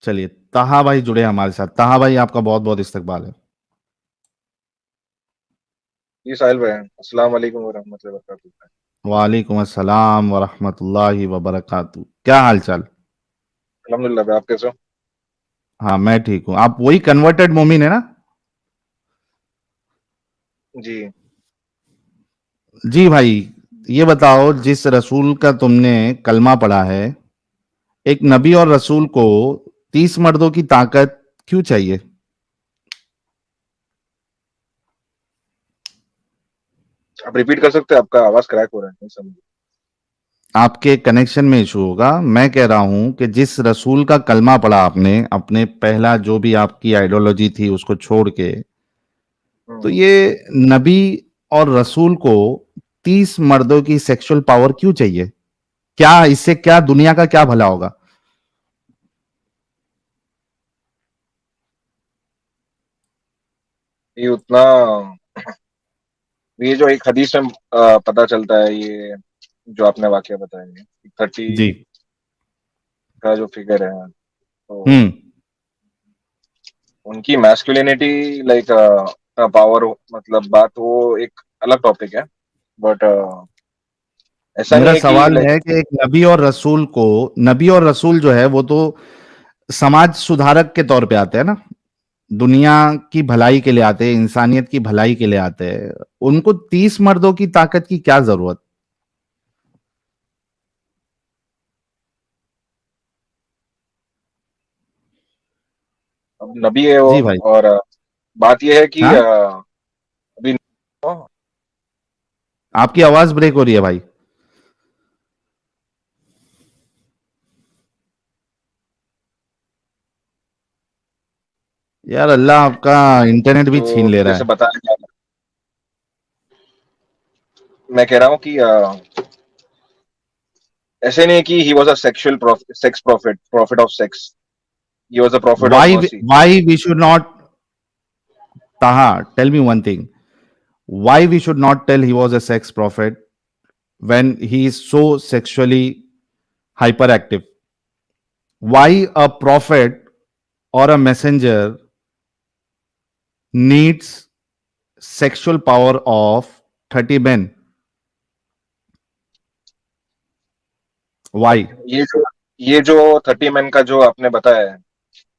चलिए, ताहा भाई जुड़े हैं हमारे साथ। ताहा भाई, आपका बहुत बहुत इस्तकबाल है। जी साहिल भाई, अस्सलाम वालेकुम वरहमतुल्लाहि वबरकातुहू। वालेकुम अस्सलाम वरहमतुल्लाहि वबरकातुहू। क्या हाल चाल? अल्हम्दुलिल्लाह भाई, आप कैसे हो? हाँ, मैं ठीक हूँ। आप वही कन्वर्टेड मोमिन है ना? जी। जी भाई, ये बताओ, जिस रसूल का तुमने कलमा पढ़ा है, एक नबी और रसूल को 30 मर्दों की ताकत क्यों चाहिए? आप रिपीट कर सकते हैं? आपका आवाज क्रैक हो रहा है, नहीं समझ। आपके कनेक्शन में इशू होगा। मैं कह रहा हूं कि जिस रसूल का कलमा पढ़ा आपने, अपने पहला जो भी आपकी आइडियोलॉजी थी उसको छोड़ के, तो हम्म। ये नबी और रसूल को 30 मर्दों की सेक्सुअल पावर क्यों चाहिए? क्या इससे, क्या दुनिया का क्या भला होगा? ये उतना, ये जो एक हदीस में पता चलता है, ये जो आपने वाकया बताया है, 30 जी। का जो फिगर है, तो हम्म। उनकी मैस्कुलिनिटी, लाइक पावर, मतलब बात वो एक अलग टॉपिक है। बट ऐसा नहीं मेरा है कि सवाल लाइक। है कि एक नबी और रसूल को, नबी और रसूल जो है वो तो समाज सुधारक के तौर पे आते हैं ना, दुनिया की भलाई के लिए आते हैं, इंसानियत की भलाई के लिए आते हैं। उनको 30 मर्दों की ताकत की क्या जरूरत? अब नबी है वो। जी भाई। और बात यह है कि हाँ, अभी आपकी आवाज ब्रेक हो रही है भाई। यार अल्लाह आपका इंटरनेट भी छीन जो ले रहा जैसे है। बताया गया, मैं कह रहा हूँ कि ऐसे नहीं है कि he was a sexual sex profit, profit of sex. He was a profit of Why mercy. why we should not? Taha, tell me one thing. Why we should not tell he was a sex prophet when he is so sexually hyperactive? Why a prophet or a messenger needs sexual power of 30 men? Why? ये जो 30 man का जो आपने बताया है,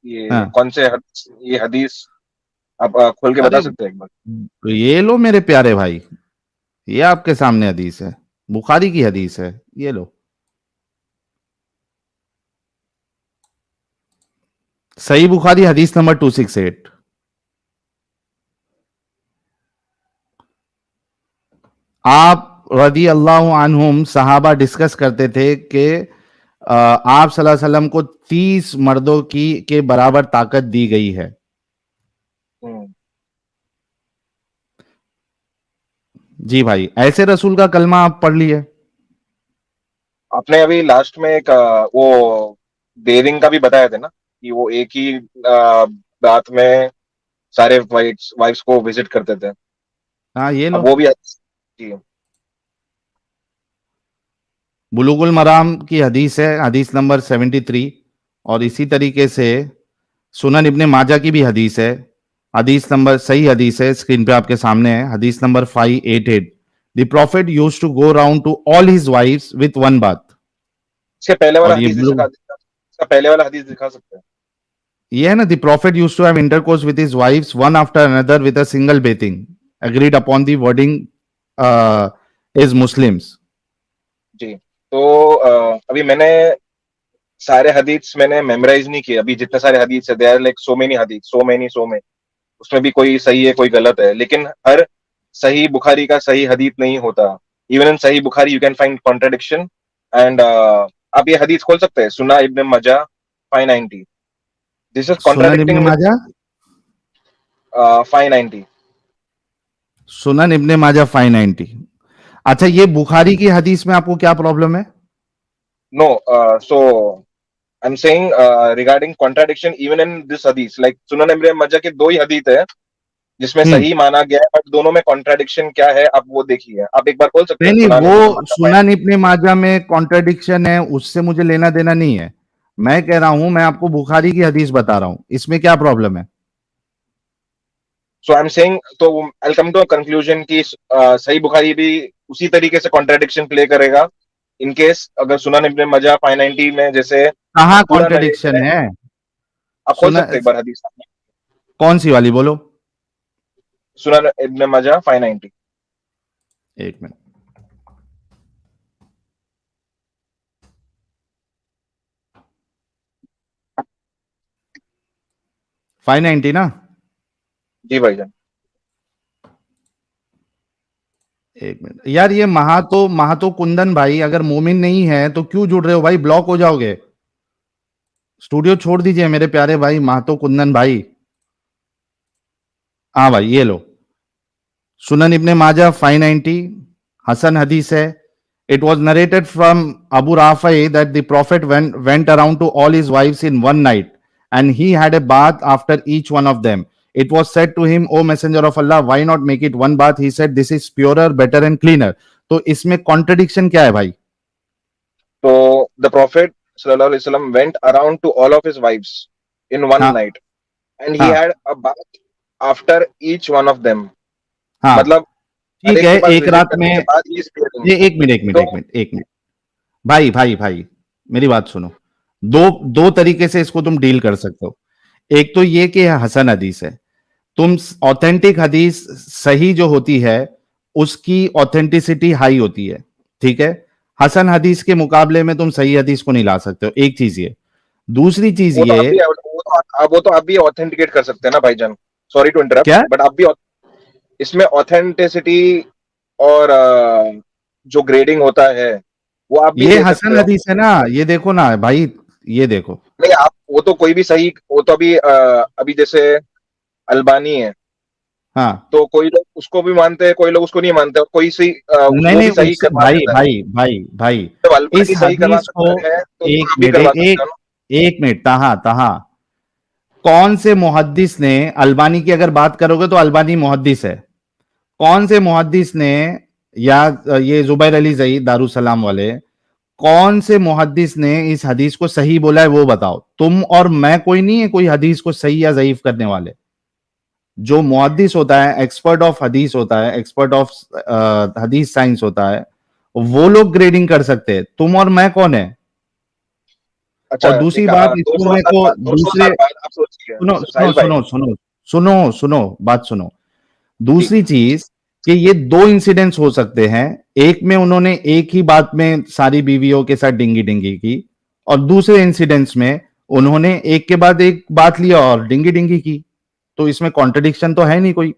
ये हाँ। कौन से ये हदीस आप खोल के बता अरे, सकते हैं एक बार? तो ये लो मेरे प्यारे भाई, ये आपके सामने हदीस है, बुखारी की हदीस है, ये लो। सही बुखारी हदीस नंबर 268। आप रदी अल्लाह अन्हुम सहाबा डिस्कस करते थे कि आप सल्लल्लाहु अलैहि वसल्लम को 30 मर्दों की के बराबर ताकत दी गई है। हम्म। जी भाई, ऐसे रसूल का कलमा आप पढ़ लिए? आपने अभी लास्ट में एक वो डेविंग का भी बताया था ना, कि वो एक ही रात में सारे वाइफ्स वाइफ्स को विजिट करते थे। हाँ, ये अब लो। वो भी जी। बुलुगुल मराम की हदीस है, हदीस नंबर 73। और इसी तरीके से सुनन इब्ने माजा की भी हदीस है, हदीस नंबर, सही हदीस है, स्क्रीन पे आपके सामने है, हदीस number 588। The prophet used to go round to all his wives with one bath. इसके पहले वाला और ये हदीस बुलुग, इसका पहले वाला हदीस दिखा सकते हैं? ये है ना, the prophet used to have intercourse with his wives one after another with a single bathing, agreed upon the wording is Muslims. जी। तो अभी मैंने सारे हदीस मैंने मेमोराइज नहीं किए। अभी जितने सारे हदीस है, they are like so many हदीस, सो मेनी, सो मेनी। उसमें भी कोई सही है, कोई गलत है, लेकिन हर सही बुखारी का सही हदीस नहीं होता। इवन इन सही Bukhari you can find contradiction. And आप ये हदीस खोल सकते हैं, सुना इब्न मजा 590। दिस इज सुनन इब्ने कॉन्ट्रडिक्टिंग विद माजा, 590। सुनन इब्ने माजा 590। अच्छा, ये बुखारी की हदीस में आपको क्या प्रॉब्लम है? No, so I am saying regarding contradiction even in this हदीस, लाइक सुनन इब्न मजा के दो ही हदीस है जिसमें हम्म। सही माना गया है, बट दोनों में कॉन्ट्रडिक्शन क्या है आप वो देखिए। आप एक बार खोल सकते नहीं हैं नहीं, सुनान इब्न वो माजा 5। सुनन इब्ने माजा में कॉन्ट्रडिक्शन है, उससे मुझे लेना देना नहीं है। मैं कह रहा हूं, मैं आपको बुखारी की हदीस बता रहा हूं, इसमें क्या प्रॉब्लम है? सो आई एम सेइंग, तो आई कम टू अ कंक्लूजन कि सही बुखारी भी उसी तरीके से कॉन्ट्रडिक्शन प्ले करेगा इन केस अगर सुनन इब्न मजा 590 में जैसे कहाँ पूरा नरेटिव कॉन्ट्रडिक्शन है। है? आप खोल सुना, सकते हैं एक बार हदीस, कौन सी वाली बोलो? सुनन इब्न मजा 590। एक मिनट। 590 ना? जी भाईजान। एक मिनट यार, ये महातो कुंदन भाई अगर मोमिन नहीं है तो क्यों जुड़ रहे हो भाई? ब्लॉक हो जाओगे। स्टूडियो छोड़ दीजिए मेरे प्यारे भाई महातो कुंदन भाई। हाँ भाई, ये लो, सुनन इब्ने माजा 590, हसन हदीस है। It was narrated from Abu Rafi that the prophet went around to all his wives in one night and he had a bath after each one of them. It was said to him, O messenger of Allah, why not make it one bath? He said, this is purer, better and cleaner. तो इसमें contradiction क्या है भाई? तो the profit सल्लल्लाहु अलैहि वसल्लम went around two all of his wives in one हाँ, नाइट एंड ही हाँ, had a bath after each one of them. हाँ। मतलब हर ठीक एक है, के पास एक विजिट रात में। करने के बाद ही स्पेयरिंग। ये एक मिनट, एक मिनट, तो एक मिनट, एक मिनट। भाई भाई भाई, मेरी बात सुनो। दो दो तरीके से इसको तुम डील कर सकते हो। एक तो ये कि हसन हदीस है। तुम ऑथेंटिक हदीस सही जो होती है उसकी ऑथेंटिसिटी हाई होती है, ठीक है। हसन हदीस के मुकाबले में तुम सही हदीस को नहीं ला सकते हो, एक चीज ये। दूसरी चीज वो तो ये। वो तो आप भी ऑथेंटिकेट कर सकते हैं ना भाईजान। सॉरी टू इंटरप्ट, क्या? बट आप भी इसमें ऑथेंटिसिटी और जो ग्रेडिंग होता है वो आप भी ये दे सकते हसन हो। हदीस है ना, ये देखो ना भाई, ये देखो। नहीं, आप वो तो कोई भी सही, वो तो अभी अभी जैसे अल्बानी है, हाँ। तो कोई लोग उसको भी मानते हैं, कोई लोग उसको नहीं मानते, और कोई सी नहीं वो नहीं, भी सही उससे करवा भाई देता है। भाई भाई भाई, जब इस अल्बानी सही करवा हदीस को, सकता है तो एक आप भी मिनट, करवा एक सकते एक हो ना। एक मिनट, तहा तहा, कौन से मुहद्दिस ने, अल्बानी की अगर बात करोगे तो अल्बानी मुहद्दिस है। कौन से मुहद्दिस ने, या ये जुबैर अली जई दारुसलाम वाले, कौन से मुहद्दिस ने इस हदीस को सही बोला है वो बताओ। तुम और मैं कोई नहीं है कोई हदीस को सही या जयीफ करने वाले। जो मुहद्दिस होता है, एक्सपर्ट ऑफ हदीस होता है, एक्सपर्ट ऑफ हदीस साइंस होता है, वो लोग ग्रेडिंग कर सकते हैं। तुम और मैं कौन है? अच्छा, और दूसरी एक बात, दो इसको सौ मेरे साल को बाद, 200 साल दूसरे, बाद आप सोचिए सुनो सुनो साहिल भाई। सुनो सुनो सुनो सुनो, बात सुनो। दूसरी चीज कि ये दो इंसिडेंट्स हो सकते हैं। एक में उन्होंने एक ही बात में सारी बीवियों के साथ डिंगी डिंगी की, और दूसरे इंसिडेंट्स में उन्होंने एक के बाद एक बात लिया और डिंगी डिंगी की। तो इसमें कॉन्ट्रडिक्शन तो है नहीं कोई।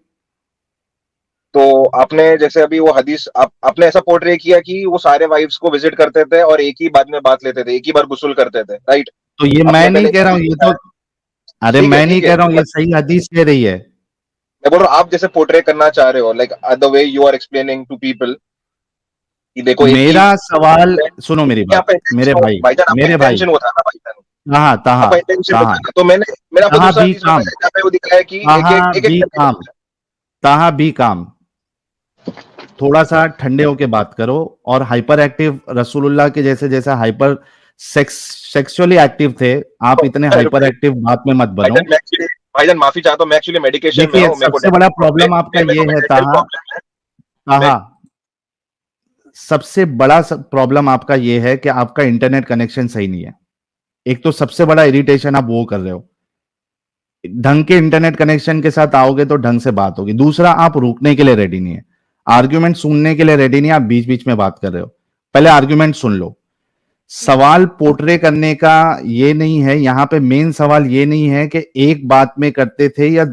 तो आपने जैसे अभी वो हदीस आपने ऐसा पोर्ट्रे किया कि वो सारे वाइफ्स को विजिट करते थे और एक ही बाद में बात लेते थे, एक ही बार गुस्ल करते थे, राइट? तो ये मैं आपने नहीं पहले एक कह रहा हूं, हदीस ये तो, बताया। अरे मैं नहीं ठीक है, कह रहा हूं, ये सही हदीस कह रही है। मैं बोल रहा हूँ आप जैसे पोर्ट्रे करना चाह रहे हो, like the way you are explaining to people कि देखो एक ही। मेरा सवाल सुनो, मेरी यहाँ बात, पे मेरे इंटेंशन, भाई, भाईजान आपका मेरे भाई, इंटेंशन वो था ना भाईजान, कहा तहा, आपका इंटेंशन वो तहा, था ना। तो मैंने आपको तहा दूसरा बी हदीस काम, बताया जहाँ पे वो दिखाया कि एक तहा एक एक एक बी करके काम, तहा बी काम। थोड़ा सा ठंडे होके बात करो। और हाइपर एक्टिव रसूलुल्लाह के जैसे, जैसा हाइपर सेक्सुअली एक्टिव थे, आप इतने हाइपर एक्टिव बात में मत बनो। भाईजान मैं एक्चुअली, भाईजान माफी चाहता हूँ, मैं एक्चुअली मेडिकेशन में देखिए, हूँ, मेरे को सबसे बड़ा प्रॉब्लम आपका मेरे ये को है मेंटल ताहा, प्रॉब्लम है। मैं ताहा, सबसे बड़ा प्रॉब्लम आपका ये है कि आपका इंटरनेट कनेक्शन सही नहीं है। एक तो सबसे बड़ा इरिटेशन आप वो कर रहे हो। ढंग के इंटरनेट कनेक्शन के साथ आओगे तो ढंग से बात होगी। दूसरा, आप रुकने के लिए रेडी नहीं है, आर्ग्यूमेंट सुनने के लिए रेडी नहीं है, आप बीच बीच में बात कर रहे हो। पहले आर्ग्यूमेंट सुन लो। सवाल पोर्ट्रे करने का ये नहीं है, यहां पे मेन सवाल ये नहीं है कि एक बात में करते थे या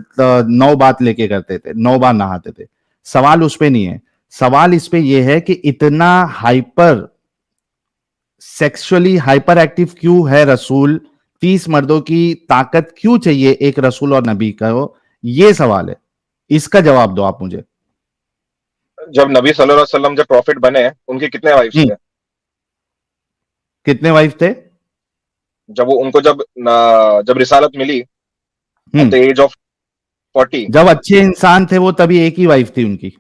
9 बात लेके करते थे, 9 बार नहाते थे। सवाल उस पे नहीं है। सवाल इस पे ये है कि इतना हाइपर सेक्सुअली हाइपर एक्टिव क्यों है रसूल? 30 मर्दों की ताकत क्यों चाहिए एक रसूल और नबी का? ये सवाल है, इसका जवाब दो आप मुझे। जब नबी सल्लल्लाहु अलैहि वसल्लम जब प्रॉफिट बने, उनके कितने वाइफ्स थे? कितने वाइफ थे? जब वो उनको जब रिसालत मिली at the hmm age of 40, जब अच्छे इंसान थे वो, तभी एक ही वाइफ थी उनकी।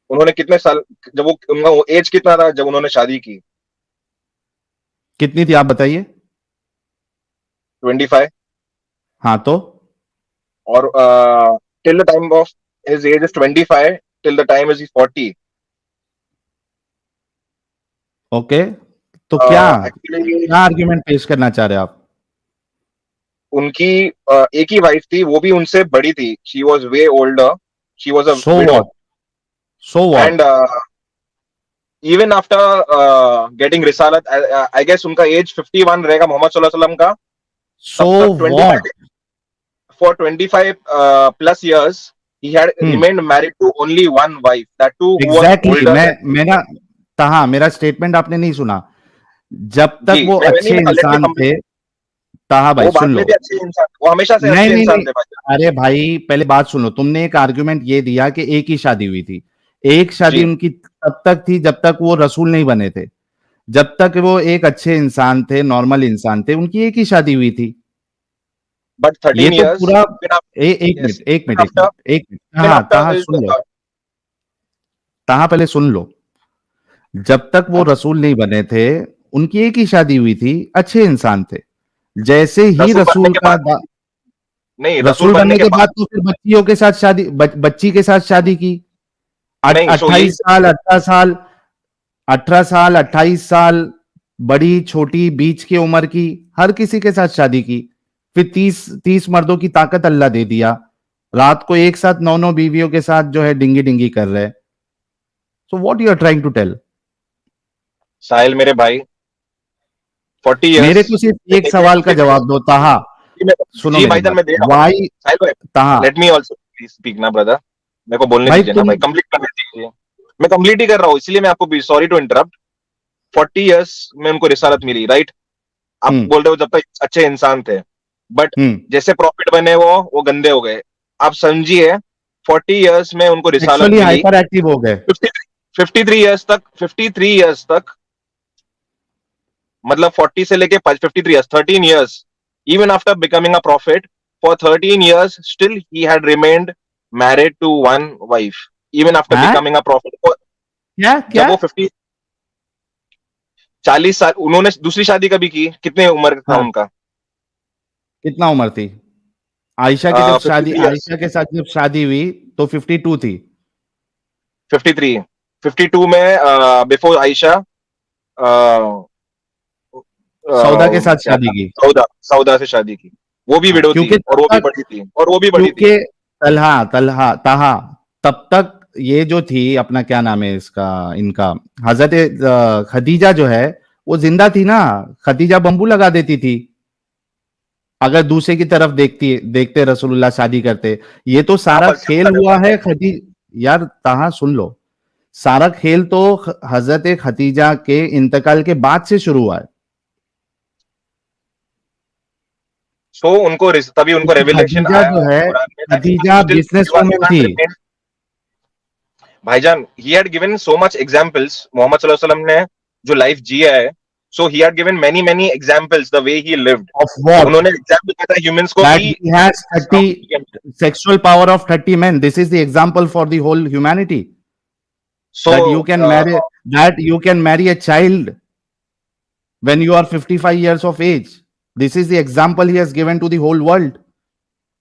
उन्होंने कितने साल, जब वो उनका वो एज कितना था जब उन्होंने शादी की? कितनी थी आप बताइए? 25. हाँ तो और till the time of his age is 25 till the time is 40. Okay, तो क्या एक्चुअली क्या आर्ग्यूमेंट पेश करना चाह रहे हैं आप? उनकी एक ही वाइफ थी, वो भी उनसे बड़ी थी. She was way older. She was a so window. What, so what? And even after getting रिसालत, आई गेस उनका एज 51 रहेगा मोहम्मद सल्लल्लाहु अलैहि वसल्लम का. सो तब तक what? 25, for 25 plus years he had remained married to only one wife, that too who was exactly, older than. मेरा कहा, मेरा स्टेटमेंट आपने नहीं सुना. जब तक जी, वो मैं नहीं, अच्छे लेट मी इंसान कंप्लीट. थे, ताहा भाई वो बाद सुन में लो. भी अच्छे इंसान, वो हमेशा से नहीं अच्छे नहीं इंसान नहीं, थे भाई. अरे भाई पहले बात सुन लो. तुमने एक आर्गुमेंट ये दिया कि एक ही शादी हुई थी. एक शादी जी, उनकी तब तक थी जब तक वो रसूल नहीं बने थे. जब तक वो एक अच्छे इंसान थे, नॉर्मल इंसान थे, उनकी एक ही शादी हुई थी. बट ये 13 तो years पूरा एक yes, मिनट, एक मिनट, एक after मिनट, एक मिनट. even हाँ after ताहा his सुन लो, ताहा पहले सुन लो. जब तक वो रसूल नहीं बने थे, उनकी एक ही शादी हुई थी, अच्छे इंसान थे. जैसे ही रसूल बनने रसूल के का बाद, नहीं, रसूल रसूल बनने बनने के के बाद. बाद तो फिर बच्चियों के साथ शादी, बच्ची के साथ शादी की. नहीं, सो यही 28 साल, 18 साल, 18 साल, 28 साल, बड़ी छोटी बीच की उम्र की, हर किसी के साथ शादी की. फिर 30 मर्दों की ताकत अल्लाह दे दिया. रात को एक साथ 9 बीवियों के साथ जो है डिंगी डिंगी कर रहे. So what you are trying to tell? Sahil मेरे भाई, 40 years. मेरे को सिर्फ एक सवाल का जवाब दो ताहा. सुनो जी मेरी भाईजान, बात. मैं दे रहा हूँ वाई साहिल भाई. ताहा let me also please speak ना ब्रदर. मेरे को बोलने भाई दीजिए ना तुम भाई, कंप्लीट करने दीजिए. मैं कंप्लीट ही कर रहा हूँ, इसलिए मैं आपको सॉरी टू इंटरप्ट. 40 years में उनको रिसालत मिली, राइट? आप हम्म बोल रहे हो जब तक अच्छे इंसान थे, बट हम्म जैसे प्रॉफिट बने वो गंदे हो गए. आप समझिए, 40 years में उनको रिसालत सेक्सुअली मिली. हाइपर एक्टिव हो गए. 53 years तक मतलब 40 से लेके 53 years, 13 years, even after becoming a prophet, for 13 years still he had remained married to one wife, even after हाँ, becoming a prophet. क्या जब क्या? वो 40 साल, उन्होंने दूसरी शादी कभी की, कितने उम्र था हाँ, उनका? कितना उम्र थी? आयशा की जब शादी, 53 years, आयशा के साथ जब शादी हुई तो 52 थी. 53, 52 में बिफोर आयशा. सौदा के साथ क्या शादी था, की. सौदा, सौदा से शादी की. वो भी हाँ, विडो थी, क्योंकि और वो तब भी तक, बड़ी थी, और वो भी बड़ी थी. क्योंकि तलहा तलहा ताहा, तब तक ये जो थी अपना क्या नाम है इसका, इनका हजरत खदीजा जो है वो जिंदा थी ना. खदीजा बंबू लगा देती थी अगर दूसरे की तरफ देखते रसूलुल्लाह शादी करते. ये तो हाँ, सारा पर खेल हुआ है खदी. यार ताहा सुन लो, सारा खेल तो हजरत खदीजा के इंतकाल के बाद से शुरू हुआ है. सो उनको तभी उनको क्योंकि रेवलेशन खदीजा आया जो है, कुरान में that he Khadija still business you women can't थी. remain. भाईजान, he had given so much examples, Mohammad सल्लल्लाहु अलैहि वसल्लम ने जो लाइफ जिया है. सो he had given many many examples the way he lived. Of what? उन्होंने एग्जाम्पल दिया था ह्यूमंस को That कि he has 30 sexual power of 30 men. This is the example for the whole humanity. That you so can marry, that you can marry a child when you are 55 years of age. This is the example he has given to the whole world.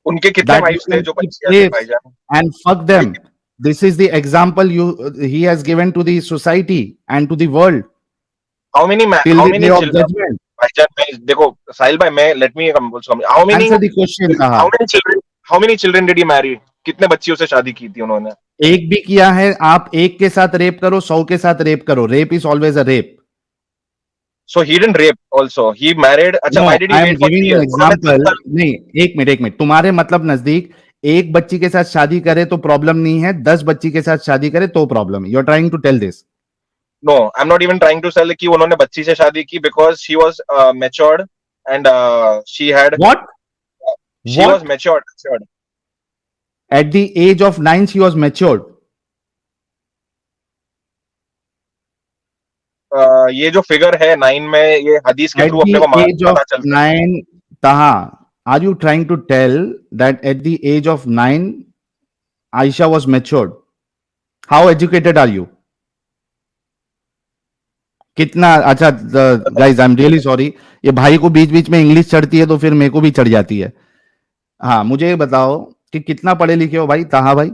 उनके कितने That you wives थे can जो keep बच्चियां थे slaves भाईजान? and fuck them. This is the example he has given to the society and to the world how many till how the many day of children? judgment. भाईजान, मैं देखो साहिल भाई, मैं let me how many Answer the question, how Taha. Many children how many children did he marry? कितने बच्चियों से शादी की थी उन्होंने? एक भी किया है. आप एक के साथ रेप करो, 100 के साथ रेप करो. Rape is always a rape. So he didn't rape also. He married. अच्छा, no, why did he I am wait for giving 3 you years? उन्होंने 10 एग्जाम्पल. साल. नहीं, एक मिनट, एक मिनट. तुम्हारे मतलब नजदीक एक बच्ची के साथ शादी करे तो प्रॉब्लम नहीं है, 10 बच्ची के साथ शादी करे तो प्रॉब्लम है. You are trying to tell this. No, I'm not even trying to say कि उन्होंने बच्ची से शादी की because she was matured and what? she was what? matured. At the age of 9 she was matured. ये जो figure है 9 में, ये हदीस के एट थ्रू द अपने को एज ऑफ पता चलता है. 9, Taha, are you trying to tell that at the age of 9 Aisha was matured? How educated are you? कितना? अच्छा guys, I am really sorry, ये भाई को बीच बीच में इंग्लिश चढ़ती है तो फिर मेरे को भी चढ़ जाती है। हाँ, मुझे ये बताओ कि कितना पढ़े लिखे हो भाई, ताहा भाई?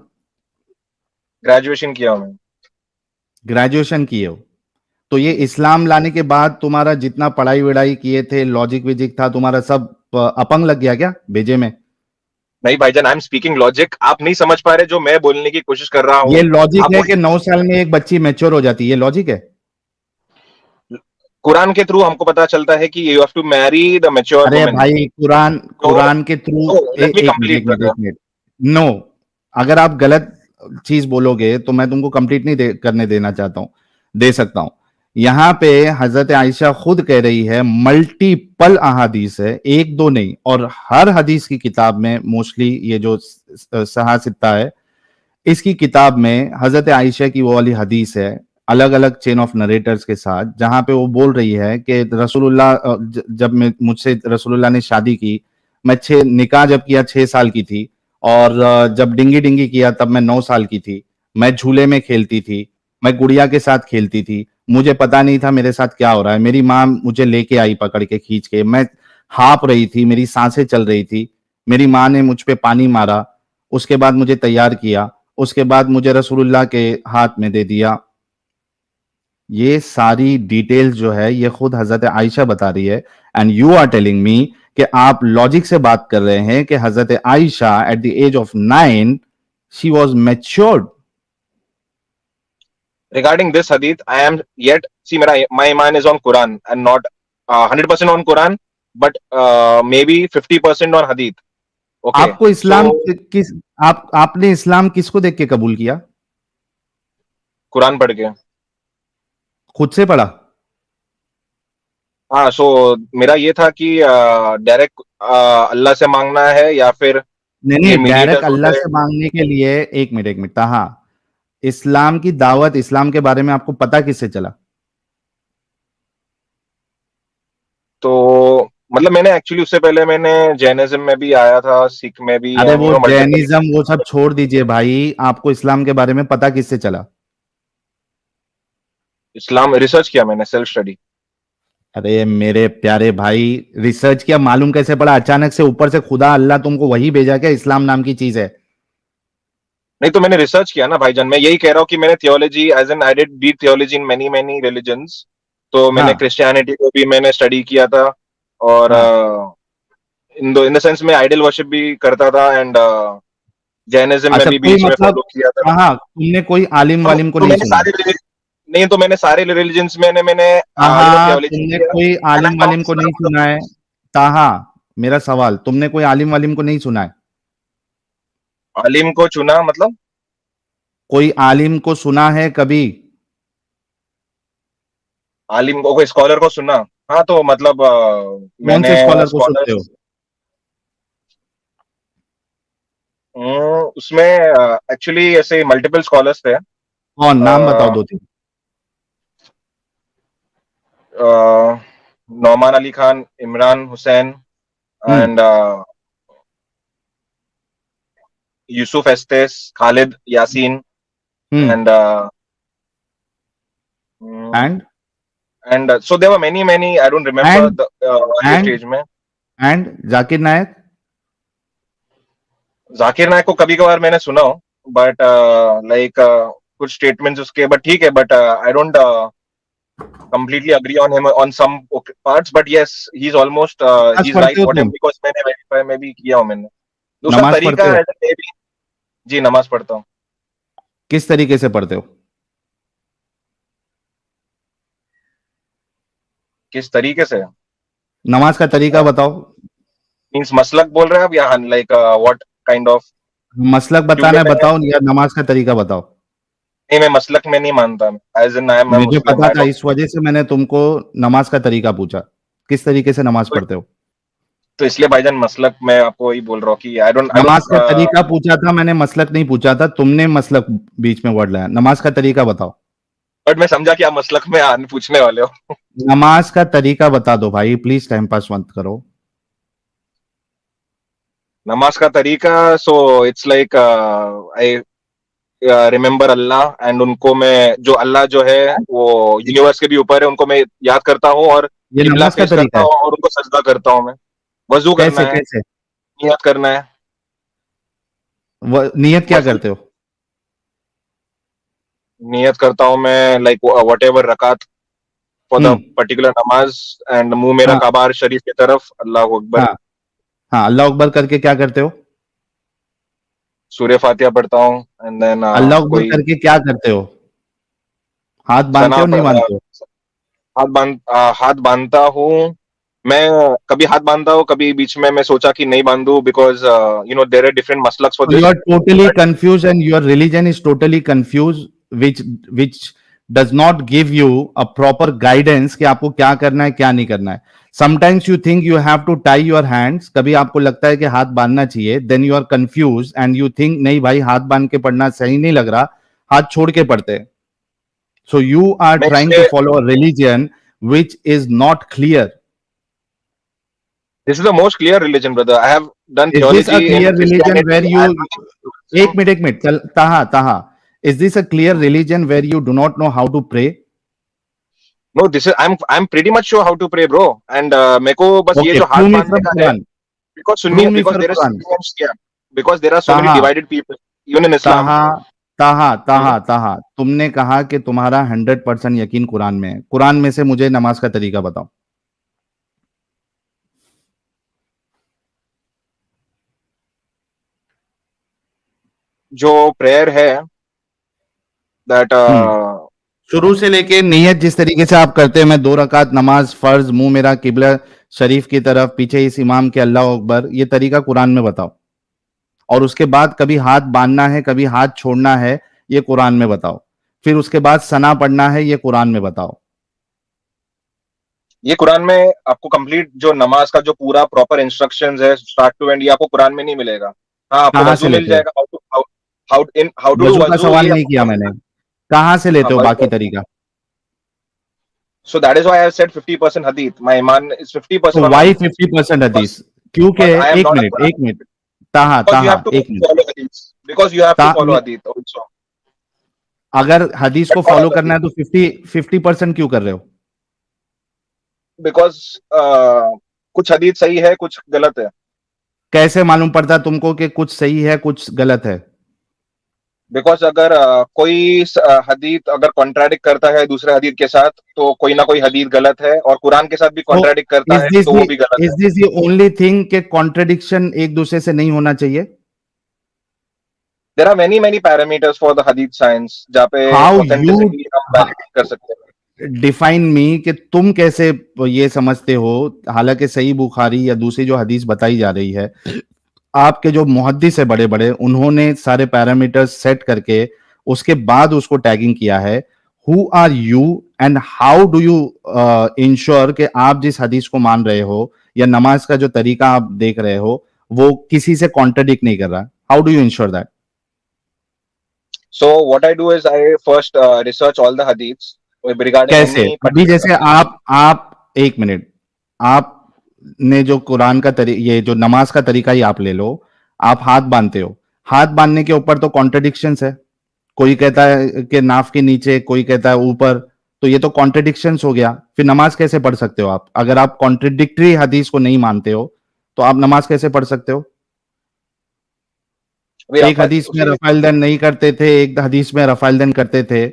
ग्रेजुएशन किया हूँ मैं। ग्रेजुएशन किए हो? तो ये इस्लाम लाने के बाद तुम्हारा जितना पढ़ाई वढ़ाई किए थे, लॉजिक विजिक था तुम्हारा, सब अपंग लग गया क्या भेजे में? नहीं भाईजान, आई एम स्पीकिंग लॉजिक, आप नहीं समझ पा रहे जो मैं बोलने की कोशिश कर रहा ये हूँ। लॉजिक आप है कि 9 साल में एक बच्ची मैच्योर हो जाती है, ये लॉजिक है? कुरान के थ्रू हमको पता चलता है कि you have to marry the mature अरे वुमेन। भाई, कुरान तो कुरान के थ्रू, लेट मी एक मिनट कंप्लीट एक मिनट ब्रदर। एक मिनट, नो, अगर आप गलत चीज बोलोगे तो मैं तुमको कंप्लीट नहीं करने देना चाहता हूं, दे सकता हूं। यहां पे हजरत आयशा खुद कह रही है, मल्टीपल अहादीस है, एक दो नहीं, और हर हदीस की किताब में, मोस्टली ये जो सहा सित्ता है, इसकी किताब में हजरत आयशा की वो वाली हदीस है, अलग अलग चेन ऑफ नरेटर्स के साथ, जहां पे वो बोल रही है कि रसूलुल्लाह, जब मैं मुझसे रसूलुल्लाह ने शादी की, मैं छह निकाह जब किया 6 साल की थी, और जब डिंगी डिंगी किया तब मैं 9 साल की थी। मैं झूले में खेलती थी, मैं गुड़िया के साथ खेलती थी, मुझे पता नहीं था मेरे साथ क्या हो रहा है, मेरी माँ मुझे लेके आई पकड़ के खींच के, मैं हाँप रही थी, मेरी सांसें चल रही थी, मेरी माँ ने मुझ पे पानी मारा, उसके बाद मुझे तैयार किया, उसके बाद मुझे रसूलुल्लाह के हाथ में दे दिया। ये सारी डिटेल्स जो है ये खुद हजरत आयशा बता रही है, and you are telling me कि आप लॉजिक से बात कर रहे हैं कि हजरत Aisha at the age of 9 she was matured. Regarding this hadith, I am yet see my iman is on Quran and not 100% on Quran, but maybe 50% on hadith. Okay, आपको इस्लाम so किस, आपने इस्लाम किसको देख के कबूल किया? कुरान पढ़ के। खुद से पढ़ा? हाँ, सो मेरा ये था कि डायरेक्ट अल्लाह से मांगना है या फिर नहीं ये नहीं, डायरेक्ट मीडिएटर अल्लाह होता है। से मांगने के लिए, एक मिनट, हाँ, इस्लाम की दावत, इस्लाम के बारे में आपको पता किससे चला? तो मतलब मैंने एक्चुअली उससे पहले मैंने जैनिज्म में भी आया था, सिख में भी, अरे एंड वो मल्टीपल। जैनिज्म वो सब छोड़ दीजिए भाई, आपको इस्लाम के बारे में पता किससे चला? इस्लाम रिसर्च किया मैंने, सेल्फ स्टडी। अरे मेरे प्यारे भाई, रिसर्च किया, मालूम कैसे पड़ा? अचानक से ऊपर से खुदा अल्लाह तुमको वही भेजा क्या, इस्लाम नाम की चीज है? नहीं तो मैंने रिसर्च किया ना भाईजान, मैं यही कह रहा हूँ कि मैंने theology as an I did deep theology in many many religions. तो मैंने हाँ क्रिश्चियनिटी को भी मैंने स्टडी किया था, और हाँ इन द सेंस मैं आइडल वर्शिप भी करता था, एंड जैनिज्म में अच्छा, भी कोई बीच में मतलब, फॉलो किया था। हाँ हाँ, तुमने कोई आलिम वालिम को तो नहीं मैंने सुना? नहीं तो मैंने सारे रिलीजन्स में मैंने ताहा, थियोलॉजी तुमने किया, कोई एंड आई आलिम वालिम को नहीं फाउंड। सुना है? ताहा, मेरा सवाल, तुमने कोई आलिम वालिम को नहीं सुना है? आलिम को चुना मतलब? कोई आलिम को सुना है कभी? आलिम को, कोई स्कॉलर को सुना? हाँ, तो मतलब कौन मैंने से स्कॉलर को सुनते हो? स्कॉलर्स उसमें एक्चुअली ऐसे मल्टीपल स्कॉलर्स थे। कौन, नाम बताओ दो तीन। Nouman Ali Khan, Imran Hussain, hmm and Yusuf Estes, Khalid Yasin, hmm and and so there were many many, I don't remember and the early and stage में। एंड जाकिर नायक? जाकिर नायक को कभी कभार मैंने सुना हो, बट लाइक कुछ स्टेटमेंट्स उसके, बट ठीक है, but I don't completely agree on him on some parts, but yes, he's almost नमाज he's right पढ़ते हो whatever, तुम? because मैंने verify में भी किया हूँ मैंने, तो उसका नमाज तरीका पढ़ते हो? है भी। जी, नमाज पढ़ता हूँ। किस तरीके से पढ़ते हो? किस तरीके से? नमाज का तरीका बताओ। मीन्स मसलक बोल रहे हैं आप, या लाइक व्हाट काइंड ऑफ? मसलक क्योंकि बताना है मैं बताओ, या नमाज का तरीका बताओ। नहीं, मैं मसलक में नहीं मानता, एज इन आई एम मुझे मुस्लिम, पता आई था, डोंट। इस वजह से मैंने तुमको नमाज का तरीका पूछा, किस तरीके से नमाज पढ़ते हो। तो इसलिए भाईजान मसलक मैं आपको वही बोल रहा हूँ कि आई नमाज डोंट का तरीका पूछा था मैंने, मसलक नहीं पूछा था, तुमने मसलक बीच में वर्ड लाया। नमाज का तरीका बताओ। बट मैं समझा कि आप मसलक में आने पूछने वाले हो। नमाज का तरीका बता दो भाई, प्लीज टाइम पास मत करो। नमाज का तरीका, so it's like I remember Allah, and उनको मैं, जो अल्लाह जो है वो यूनिवर्स के भी ऊपर है, उनको मैं याद करता हूँ और ये किबला नमाज का फेस तरीका करता है? हूँ और उनको सजदा करता हूँ मैं। वजू करना कैसे है, कैसे? नियत करना है। नियत क्या वजू, करते हो? नियत करता हूँ मैं, लाइक वट एवर रकात फॉर द हम्म। पर्टिकुलर नमाज, एंड मुंह मेरा हाँ काबार शरीफ की तरफ, अल्लाह अकबर। हाँ हाँ, अल्लाह अकबर करके क्या करते हो? सूर्य फातिहा पढ़ता हूँ, एंड देन अल्लाह अकबर कोई करके क्या करते हो? हाथ बांधते सना हो नहीं बांधते हो? हाथ बांधता हूँ मैं। कभी हाथ बांधता हूँ, कभी बीच में मैं सोचा कि नहीं बांधू, बिकॉज देयर आर डिफरेंट मसलक्स for So you this. are totally confused and your religion is totally confused, which does not give you a proper guidance कि आपको क्या करना है क्या नहीं करना है. Sometimes you think you have to tie your hands. कभी आपको लगता है कि हाथ बांधना चाहिए. Then you are confused and you think नहीं भाई हाथ बांध के पढ़ना सही नहीं लग रहा. हाथ छोड़ के पढ़ते हैं. So you are मैं trying to इसलिए, follow a religion which is not clear. This is the most clear religion brother. I have done Is this a theology in clear religion where Christianity you and एक minute ताहा ताहा, is this a clear religion where you do not know how to pray? No, this is I am pretty much sure how to pray bro, and मेरे को बस ये Okay, जो हाथ prove me बांधने from का है, Quran. बिकॉज सुन्नी, Prove me because from there Quran. Is, because there are so many Taha divided people even in Islam. Taha Taha Taha ताहा, तुमने कहा कि तुम्हारा 100% यकीन कुरान में है. कुरान में से मुझे नमाज का तरीका बताओ. जो प्रेयर है, दैट हम्म. शुरू से लेके नियत जिस तरीके से आप करते हैं, मैं 2 रकात नमाज फर्ज, मुंह मेरा किबला शरीफ की तरफ, पीछे इस इमाम के अल्लाह अकबर, ये तरीका कुरान में बताओ. और उसके बाद कभी हाथ बांधना है कभी हाथ छोड़ना है, ये कुरान में बताओ. फिर उसके बाद सना पढ़ना है, ये कुरान में बताओ. ये कुरान में आपको कंप्लीट जो नमाज का जो पूरा प्रॉपर इंस्ट्रक्शंस है स्टार्ट टू एंड, ये आपको कुरान में नहीं मिलेगा। हाँ, आपको कहां वजू से मिल लेते हो? जाएगा, हाउ टू डू वजू का वजू, सवाल ये नहीं आपको किया कुरान मैंने. में। कहां से हाँ, लेते हो बाकी वजू। तरीका? So that is why I have said 50% हदीस, माय ईमान इज 50% तो ऑन वाई हदीस, 50% बस। हदीस? क्योंकि बट आई एम एक नॉट अ मिनट कुरान, एक minute, Taha because you Taha have to एक मिनट. फॉलो हदीस, because you have to follow हदीस आल्सो। अगर हदीस बट को नॉट फॉलो ऑल करना हदीस, है तो 50% क्यों कर रहे हो? बिकॉज कुछ हदीस सही है, कुछ गलत है। कैसे मालूम पड़ता तुमको कि कुछ सही है कुछ गलत है? बिकॉज अगर कोई हदीत अगर कॉन्ट्राडिक्ट करता है दूसरे हदीत के साथ, तो कोई ना कोई हदीत गलत है, और कुरान के साथ भी तो कॉन्ट्राडिक्ट करता इज है दिस तो वो भी गलत इज है। दिस द ओनली थिंग के कॉन्ट्रडिक्शन एक दूसरे से नहीं होना चाहिए? There are many many parameters for the हदीत साइंस, जहाँ पे हाउ यू ऑथेंटिसिटी हम वैलिडेट कर सकते हैं। डिफाइन मी कि तुम कैसे ये समझते हो, हालांकि सही बुखारी या दूसरी जो हदीस बताई जा रही है, आपके जो मुहद्दिस है बड़े बड़े, उन्होंने सारे पैरामीटर्स सेट करके उसके बाद उसको टैगिंग किया है. Who are you and how do you ensure कि आप जिस हदीस को मान रहे हो या नमाज का जो तरीका आप देख रहे हो वो किसी से कॉन्ट्रडिक्ट नहीं कर रहा? How do you ensure that? So what I do is I first research all the हदीस रिगार्डिंग कैसे? एनी अभी पर्टिकुलर जैसे हदीस। आप एक मिनट, आप ने जो कुरान का ये जो नमाज का तरीका ही आप ले लो, आप हाथ बांधते हो, हाथ बांधने के ऊपर तो कॉन्ट्रडिक्शंस है. कोई कहता है कि नाफ के नीचे, कोई कहता है ऊपर, तो ये तो कॉन्ट्रडिक्शंस हो गया. फिर नमाज कैसे पढ़ सकते हो आप? अगर आप कॉन्ट्रडिक्टरी हदीस को नहीं मानते हो तो आप नमाज कैसे पढ़ सकते हो? अभी एक हदीस में उसी, रफाइल दन नहीं करते थे, एक हदीस में रफाइल दन करते थे.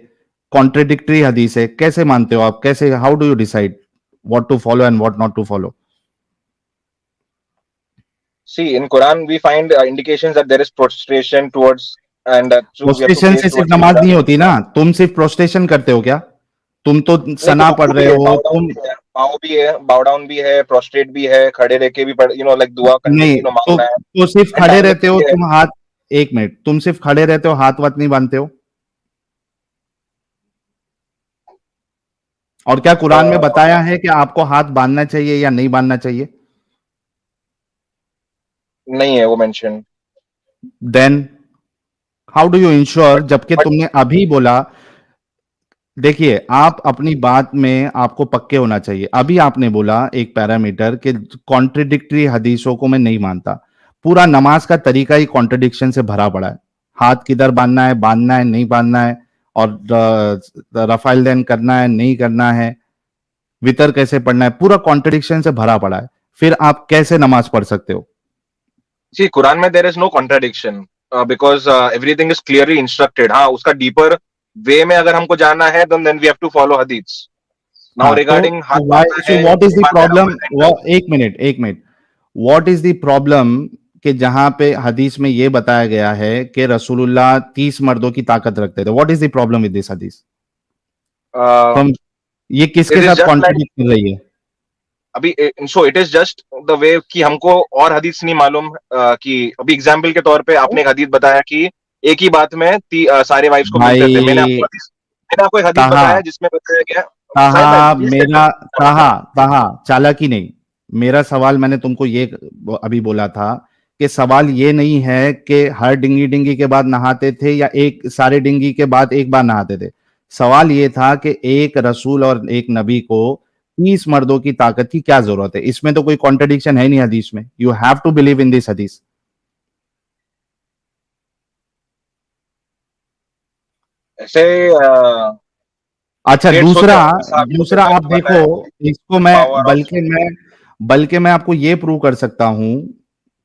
कॉन्ट्रडिक्टरी हदीस है, कैसे मानते हो आप? कैसे, how do you decide what to follow and what not to follow? See in Quran we find indications that there is prostration towards, and we have to prostration face से सिर्फ टुवर्ड्स नमाज किबला। नहीं होती ना. तुम सिर्फ प्रोस्टेशन करते हो क्या? तुम तो नहीं, सना कुछ पढ़ और भी रहे है, हो बाउ डाउन तुम. भी है, बाउ भी है, बाउ डाउन भी है, प्रोस्ट्रेट भी है, खड़े रह के भी पढ़, लाइक दुआ नहीं, कंटिन्यू मांगना है, तो सिर्फ एंड खड़े टाइमिंग रहते हो भी है। तुम हाथ. एक मिनट, तुम सिर्फ खड़े रहते हो, हाथ वाथ नहीं बांधते हो? और क्या कुरान में अ, बताया है कि आपको हाथ बांधना चाहिए या नहीं बांधना चाहिए? नहीं है वो mention. Then how do you ensure, but जबकि बट तुमने अभी बोला. देखिए, आप अपनी बात में आपको पक्के होना चाहिए. अभी आपने बोला एक पैरामीटर कि कॉन्ट्रडिक्टरी हदीसों को मैं नहीं मानता. पूरा नमाज का तरीका ही कॉन्ट्रडिक्शन से भरा पड़ा है. हाथ किधर बांधना है नहीं बांधना है, और रफाइल देन करना है नहीं करना है, वितर कैसे पढ़ना है, पूरा कॉन्ट्रडिक्शन से भरा पड़ा है। फिर आप कैसे नमाज पढ़ सकते हो? सी कुरान में there is no contradiction because everything is clearly instructed. हाँ, उसका डीपर वे में अगर हमको जाना है then we have to follow हदीस। नाउ हाँ, रिगार्डिंग हाथ व्हाई, बांधना सो है व्हाट इज नहीं द बांधना है प्रॉब्लम? रफल टाइम। एक minute, what is the problem कि जहां पे हदीस में ये बताया गया है कि रसूलुल्लाह 30 मर्दों की ताकत रखते थे, what is the problem with this हदीस? फ्रॉम, ये किसके इट इज साथ जस्ट लाइक कॉन्ट्रडिक्ट कर रही है? अभी so it is just the way कि हमको और हदीस नहीं मालूम कि अभी एग्जाम्पल के तौर पे आपने एक हदीस बताया कि एक ही बात में सारे वाइफ्स को मिलते थे। भाई मैंने आपको एक हदीस ताहा, बताया जिसमें बताया गया। साहिब भाई ताहा प्लीज लेट मेरा, ताहा, ताहा चालाकी नहीं। मेरा सवाल मैंने तुमको ये अभी बोला था कि सवाल ये नहीं है कि हर डिंगी डिंगी के बाद नहाते थे या एक सारे डिंगी के बाद एक बार नहाते थे। सवाल ये था कि एक रसूल और एक नबी को 30 मर्दों की ताकत की क्या जरूरत है? इसमें तो कोई कॉन्ट्रडिक्शन है नहीं हदीस में। You have to believe in this हदीस। ऐसे अच्छा, डिबेट्स होते दूसरा, हैं साहबियों के दूसरा आप वक्त देखो, बताया इसको मैं पावर ऑफ। बल्कि मैं आपको ये प्रूव कर सकता हूं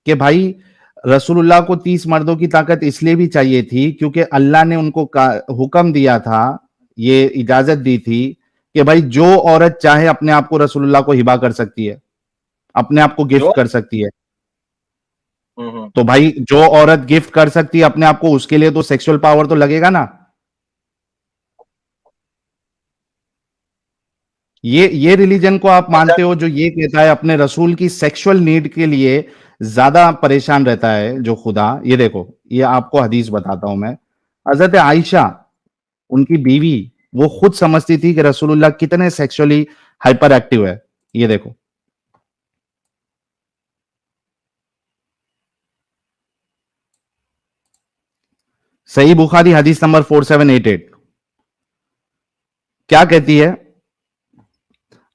कि भाई रसूलुल्लाह को 30 मर्दों की ताकत इसलिए भी चाहिए थी क्योंकि अल्लाह ने उनको हुक्म दिया था, ये इजाजत दी थी कि भाई जो औरत चाहे अपने आप को रसूलुल्लाह को हिबा कर सकती है, अपने आप को गिफ्ट जो कर सकती है। हम्म। तो भाई जो औरत गिफ्ट कर सकती है अपने आप को, उसके लिए तो सेक्सुअल पावर तो लगेगा ना। ये रिलीजन को आप ऐसा मानते हो जो ये कहता है अपने रसूल की सेक्सुअल नीड के लिए ज्यादा परेशान रहता है जो खुदा? ये देखो, ये आपको हदीस बताता हूं मैं। हजरत आयशा, उनकी बीवी, वो खुद समझती थी कि रसूलुल्लाह कितने सेक्सुअली हाइपर एक्टिव है। ये देखो, सही बुखारी हदीस नंबर 4788 क्या कहती है?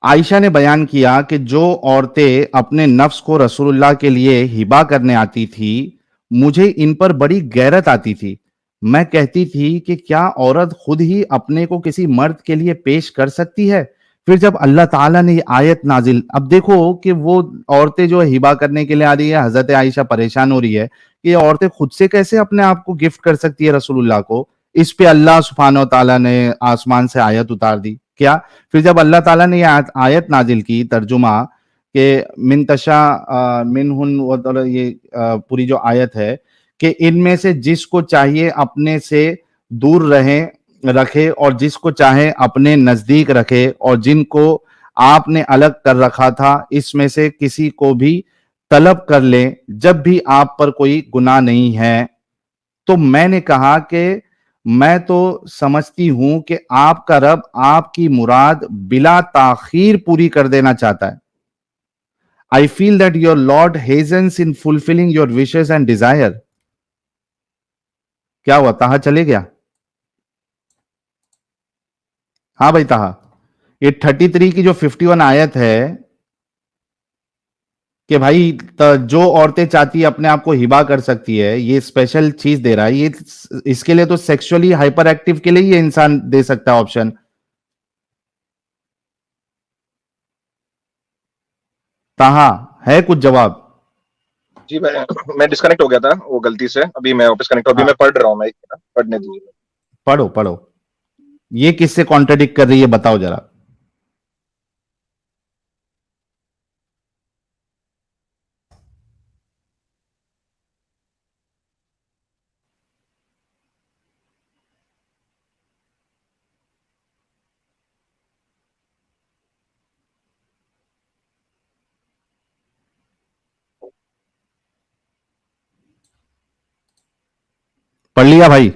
आयशा ने बयान किया कि जो औरतें अपने नफ्स को रसूलुल्लाह के लिए हिबा करने आती थी, मुझे इन पर बड़ी गैरत आती थी। मैं कहती थी कि क्या औरत खुद ही अपने को किसी मर्द के लिए पेश कर सकती है? फिर जब अल्लाह ताला ने ये आयत नाजिल, अब देखो कि वो औरतें जो हिबा करने के लिए आ रही है, हजरत आयशा परेशान हो रही है कि ये औरतें खुद से कैसे अपने आप को गिफ्ट कर सकती है रसूलुल्लाह को। इस पे अल्लाह सुब्हानहू व तआला ने आसमान से आयत उतार दी। क्या? फिर जब अल्लाह ताला ने ये आयत नाजिल की, तर्जुमा के मिन तशा मिन हुन, ये पूरी जो आयत है कि इनमें से जिसको चाहिए अपने से दूर रहे रखे और जिसको चाहे अपने नजदीक रखे, और जिनको आपने अलग कर रखा था इसमें से किसी को भी तलब कर ले जब भी आप पर कोई गुनाह नहीं है। तो मैंने कहा कि मैं तो समझती हूं कि आपका रब आपकी मुराद बिला ताखीर पूरी कर देना चाहता है। I feel that your lord hastens in fulfilling your wishes and desire. क्या हुआ, ताहा चले गया? हाँ भाई ताहा, ये 33 की जो 51 आयत है कि भाई जो औरतें चाहती है अपने आप को हिबा कर सकती है, ये स्पेशल चीज दे रहा है ये। इसके लिए तो सेक्सुअली हाइपर एक्टिव के लिए ये इंसान दे सकता है ऑप्शन। ताहा, है कुछ जवाब? जी मैं डिस्कनेक्ट हो गया था वो गलती से। अभी मैं वापस कनेक्ट अभी हाँ, मैं पढ़ रहा हूँ। मैं एक मिनट पढ़ने दीजिए। पढ़ो पढ़ो, ये किससे कॉन्ट्रडिक्ट कर रही है बताओ जरा। पढ़ लिया भाई?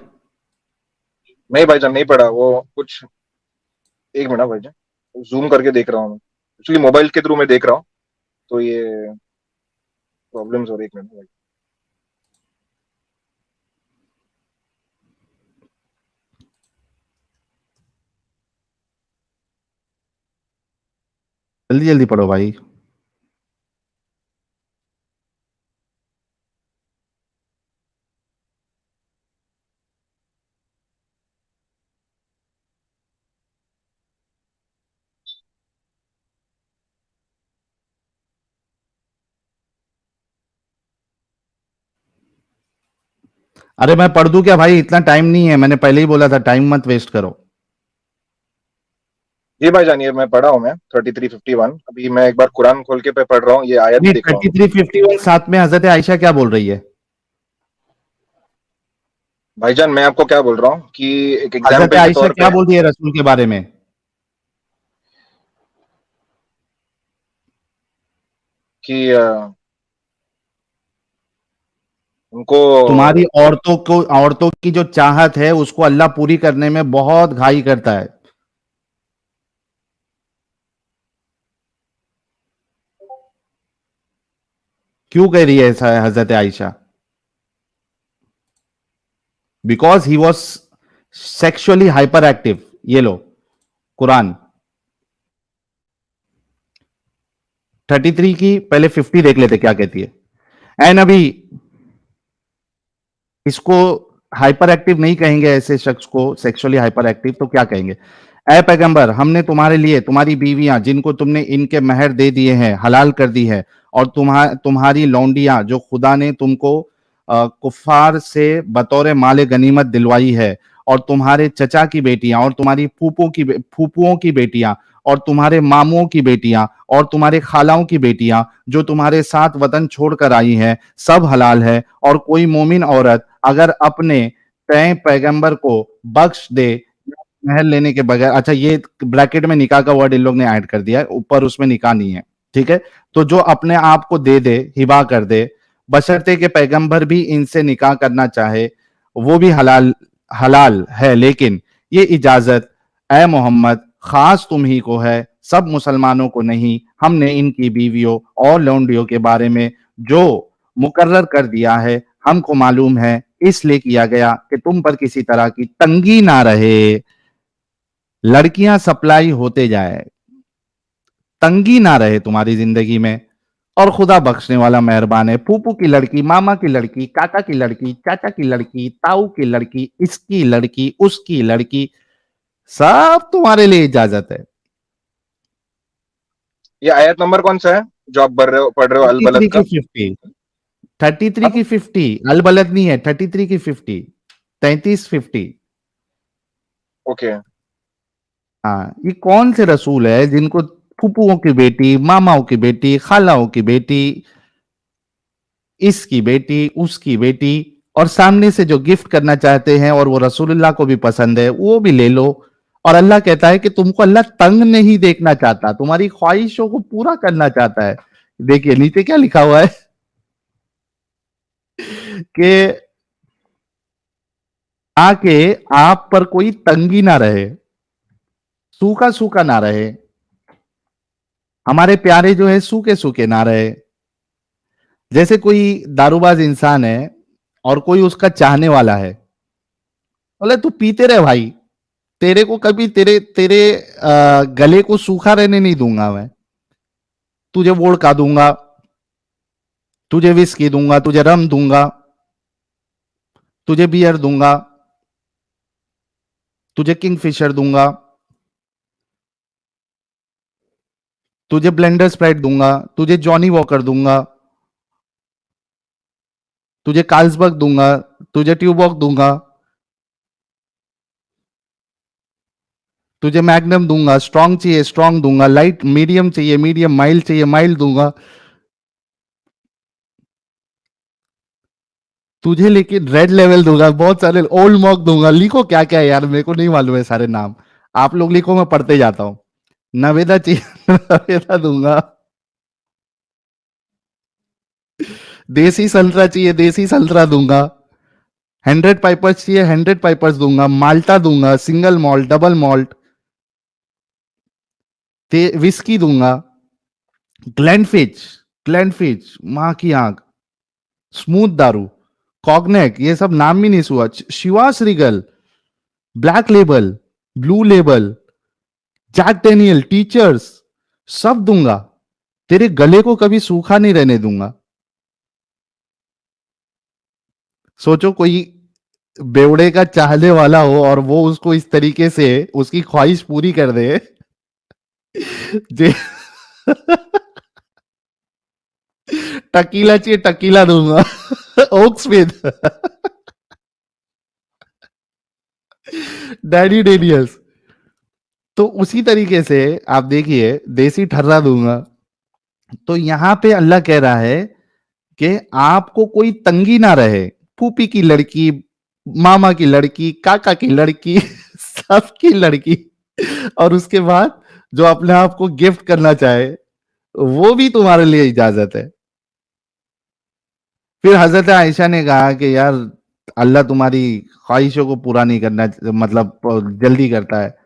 नहीं भाईजान नहीं पढ़ा वो कुछ। एक मिनट भाईजान, जूम करके देख रहा हूँ मैं। एक्चुअली मोबाइल के थ्रू मैं देख रहा हूँ तो ये प्रॉब्लम्स हो रही है। एक मिनट भाई। जल्दी जल्दी पढ़ो भाई। अरे मैं पढ़ दूं क्या भाई, इतना टाइम नहीं है, मैंने पहले ही बोला था टाइम मत वेस्ट करो। जी भाईजान, ये मैं पढ़ा हूँ, मैं 3351 अभी मैं एक बार कुरान खोल के पे पढ़ रहा हूँ, ये आयत नहीं, देख रहा हूँ। 3351 साथ में हजरत आयशा क्या बोल रही है? भाईजान मैं आपको क्या बोल रहा हूँ कि एक हजरत एग्जाम्पल के आयशा तौर क्या पे, बोल रही है रसूल के बारे में? कि उनको, तुम्हारी औरतों की जो चाहत है उसको अल्लाह पूरी करने में बहुत घाई करता है। क्यों कह रही है ऐसा हजरत Ayesha? Because he was sexually hyper active. ये लो कुरान 33 की पहले 50 देख लेते क्या कहती है। एन अभी इसको हाइपर एक्टिव नहीं कहेंगे, ऐसे शख्स को सेक्सुअली हाइपर एक्टिव तो क्या कहेंगे? ए पैगंबर, हमने तुम्हारे लिए तुम्हारी बीवियां जिनको तुमने इनके महर दे दिए हैं हलाल कर दी है, और तुम्हारी लौंडियां जो खुदा ने तुमको कुफार से बतौर माले गनीमत दिलवाई है, और तुम्हारे चचा की बेटियां, और तुम्हारी फूफुओं की बेटियां, और तुम्हारे मामुओं की बेटियां, और तुम्हारे खालाओं की बेटियां जो तुम्हारे साथ वतन छोड़कर आई हैं, सब हलाल है। और कोई मोमिन औरत अगर अपने तय पैगंबर को बख्श दे महल लेने के बगैर, अच्छा ये ब्रैकेट में निकाह का वर्ड इन लोग ने ऐड कर दिया है, ऊपर उसमें निकाह नहीं है, ठीक है? तो जो अपने आप को दे दे, हिबा कर दे, बशर्ते के पैगंबर भी इनसे निकाह करना चाहे, वो भी हलाल हलाल है, लेकिन ये इजाजत ए मोहम्मद खास तुम ही को है, सब मुसलमानों को नहीं। हमने इनकी बीवियों और लौंडियों के बारे में जो मुकर्रर कर दिया है हमको मालूम है, इसलिए किया गया कि तुम पर किसी तरह की तंगी ना रहे, लड़कियां सप्लाई होते जाए, तंगी ना रहे तुम्हारी जिंदगी में। और खुदा बख्शने वाला मेहरबान है। फूफू की लड़की, मामा की लड़की, काका की लड़की, चाचा की लड़की, ताऊ की लड़की, इसकी लड़की, उसकी लड़की, सब तुम्हारे लिए इजाजत है। ये आयत नंबर कौन सा है जो आप पढ़ रहे हो अल 33 बलद की का? 50, 33 की 50, अलबलद नहीं है, 33 की 50, 33-50। ओके। हाँ, ये कौन से रसूल है जिनको फूफुओं की बेटी, मामाओं की बेटी, खालाओं की बेटी, इसकी बेटी, उसकी बेटी, और सामने से जो गिफ्ट करना चाहते हैं और वो रसूलुल्लाह को भी पसंद है वो भी ले लो। और अल्लाह कहता है कि तुमको अल्लाह तंग नहीं देखना चाहता, तुम्हारी ख्वाहिशों को पूरा करना चाहता है। देखिए नीचे क्या लिखा हुआ है कि आके आप पर कोई तंगी ना रहे, सूखा सूखा ना रहे, हमारे प्यारे जो है सूखे सूखे ना रहे। जैसे कोई दारूबाज इंसान है और कोई उसका चाहने वाला है, बोले तू पीते रहे भाई, तेरे को कभी तेरे तेरे गले को सूखा रहने नहीं दूंगा मैं, तुझे वोडका दूंगा, तुझे विस्की दूंगा, तुझे रम दूंगा, तुझे बियर दूंगा, तुझे किंगफिशर दूंगा, तुझे ब्लेंडर स्प्राइट दूंगा, तुझे जॉनी वॉकर दूंगा, तुझे कार्ल्सबर्ग दूंगा, तुझे ट्यूबॉक दूंगा, तुझे मैग्नम दूंगा, स्ट्रांग चाहिए स्ट्रांग दूंगा, लाइट मीडियम चाहिए मीडियम, माइल्ड चाहिए माइल्ड दूंगा, तुझे लेकिन रेड लेवल दूंगा, बहुत सारे ओल्ड मॉक दूंगा। लिखो क्या क्या है यार, मेरे को नहीं मालूम है सारे नाम, आप लोग लिखो मैं पढ़ते जाता हूं। नवेदा चाहिए नवेदा दूंगा, देसी संतरा चाहिए देसी संतरा दूंगा, 100 पाइपर्स चाहिए 100 पाइपर्स दूंगा, माल्टा दूंगा, single malt, double malt, whisky दूंगा, ग्लैंडफिच, ग्लैंडफिच मां की आंख, स्मूथ दारू, कॉग्नेक, ये सब नाम भी नहीं सुआ, Chivas Regal, Black Label, Blue Label, Jack Daniel, Teachers, सब दूंगा। तेरे गले को कभी सूखा नहीं रहने दूंगा। सोचो कोई बेवड़े का चाहने वाला हो और वो उसको इस तरीके से उसकी ख्वाहिश पूरी कर दे जे टकीला चाहिए टकीला दूंगा ओक स्मिथ डैडी डेनियल्स। तो उसी तरीके से आप देखिए, देसी ठर्रा दूंगा, तो यहां पे अल्लाह कह रहा है कि आपको कोई तंगी ना रहे। फूफी की लड़की, मामा की लड़की, काका की लड़की, सबकी लड़की, और उसके बाद जो अपने आप को गिफ्ट करना चाहे, वो भी तुम्हारे लिए इजाजत है। फिर हजरत आयशा ने कहा कि यार, अल्लाह तुम्हारी ख्वाहिशों को पूरा नहीं करना, मतलब जल्दी करता है।